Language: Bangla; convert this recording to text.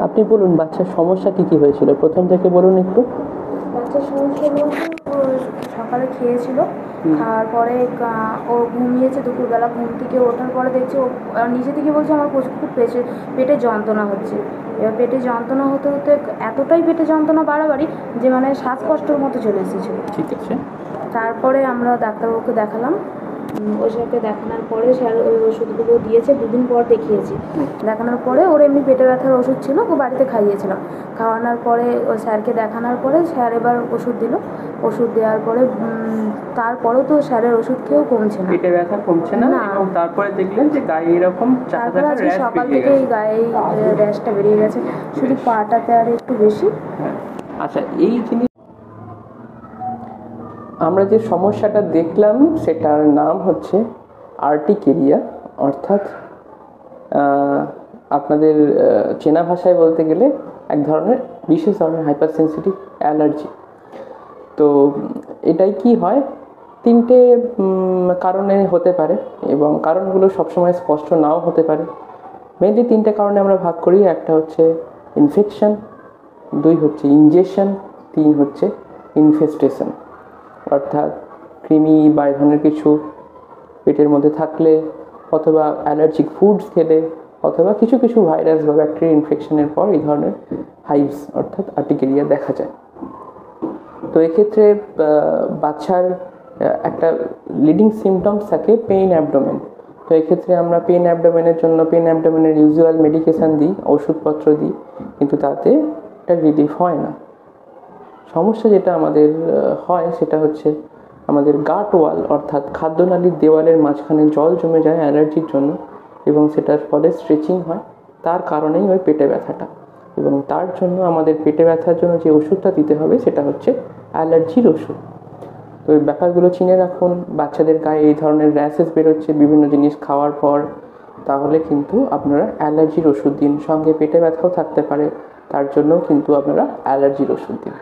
আপনি বলুন বাচ্চার সমস্যা কি কি হয়েছিল প্রথম থেকে বলুন একটু। বাচ্চার সমস্যা বলতে ও সকালে খেয়েছিল, খাওয়ার পরে ও ঘুমিয়েছে দুপুরবেলা, ঘুম থেকে ওঠার পরে দেখছি ও নিজে থেকে বলছে আমার খুব পেটে যন্ত্রণা হচ্ছে। এবার পেটে যন্ত্রণা হতে হতে এতটাই পেটে যন্ত্রণা বাড়াবাড়ি যে মানে শ্বাসকষ্টের মতো চলে এসেছিলো। ঠিক আছে। তারপরে আমরা ডাক্তারবাবুকে দেখালাম, ওষুধকে দেখানোর পরে স্যার ওই ওষুধগুলো দিয়েছে, দুদিন পর দেখিয়েছি। দেখানোর পরে ওর এমনি পেটে ব্যথার ওষুধ ছিল, ও বাড়িতে খাইয়েছিলাম। খাওয়ানোর পরে ও স্যারকে দেখানোর পরে স্যার এবার ওষুধ দিল। ওষুধ দেওয়ার পরে তারপরেও তো স্যারের ওষুধ খেয়েও কমছে না, পেটে ব্যথা কমছে না। এবং তারপরে দেখলেন যে গায়ে এরকম তারপরে আজকে সকাল থেকে এই গায়ে র্যাশটা বেরিয়ে গেছে, শুধু পাটাতে আর একটু বেশি। আচ্ছা, এই জিনিস আমরা যে সমস্যাটা দেখলাম সেটার নাম হচ্ছে আর্টিকেরিয়া, অর্থাৎ আপনাদের চেনা ভাষায় বলতে গেলে এক ধরনের বিশেষ ধরনের হাইপার সেন্সিটিভ অ্যালার্জি। তো এটাই কি হয়, তিনটে কারণে হতে পারে এবং কারণগুলো সবসময় স্পষ্ট নাও হতে পারে। মেনলি তিনটে কারণে আমরা ভাগ করি। একটা হচ্ছে ইনফেকশন, দুই হচ্ছে ইনজেকশন, তিন হচ্ছে ইনফেস্টেশন। অর্থাৎ কৃমি বা এই ধরনের কিছু পেটের মধ্যে থাকলে, অথবা অ্যালার্জিক ফুডস খেলে, অথবা কিছু কিছু ভাইরাস বা ব্যাকটেরিয়া ইনফেকশনের পর এই ধরনের হাইভস অর্থাৎ আর্টিকেরিয়া দেখা যায়। তো এক্ষেত্রে বাচ্চার একটা লিডিং সিমটমস থাকে পেইন অ্যাবডোমেন। তো এক্ষেত্রে আমরা পেইন অ্যাবডোমেনের জন্য পেইন অ্যাবডোমেনের ইউজুয়াল মেডিকেশান দিই, ওষুধপত্র দিই, কিন্তু তাতে এটা রিলিফ হয় না। সমস্যা যেটা আমাদের হয় সেটা হচ্ছে আমাদের গাট ওয়াল অর্থাৎ খাদ্যনালীর দেওয়ালের মাঝখানে জল জমে যায় অ্যালার্জির জন্য, এবং সেটার ফলে স্ট্রেচিং হয়। তার কারণেই ওই পেটে ব্যথাটা, এবং তার জন্য আমাদের পেটে ব্যথার জন্য যে ওষুধটা দিতে হবে সেটা হচ্ছে অ্যালার্জির ওষুধ। তো এই ব্যাপারগুলো চিনে রাখুন। বাচ্চাদের গায়ে এই ধরনের র্যাশেস বেরোচ্ছে বিভিন্ন জিনিস খাওয়ার পর, তাহলে কিন্তু আপনারা অ্যালার্জির ওষুধ দিন। সঙ্গে পেটে ব্যথাও থাকতে পারে, তার জন্যও কিন্তু আপনারা অ্যালার্জির ওষুধ দিন।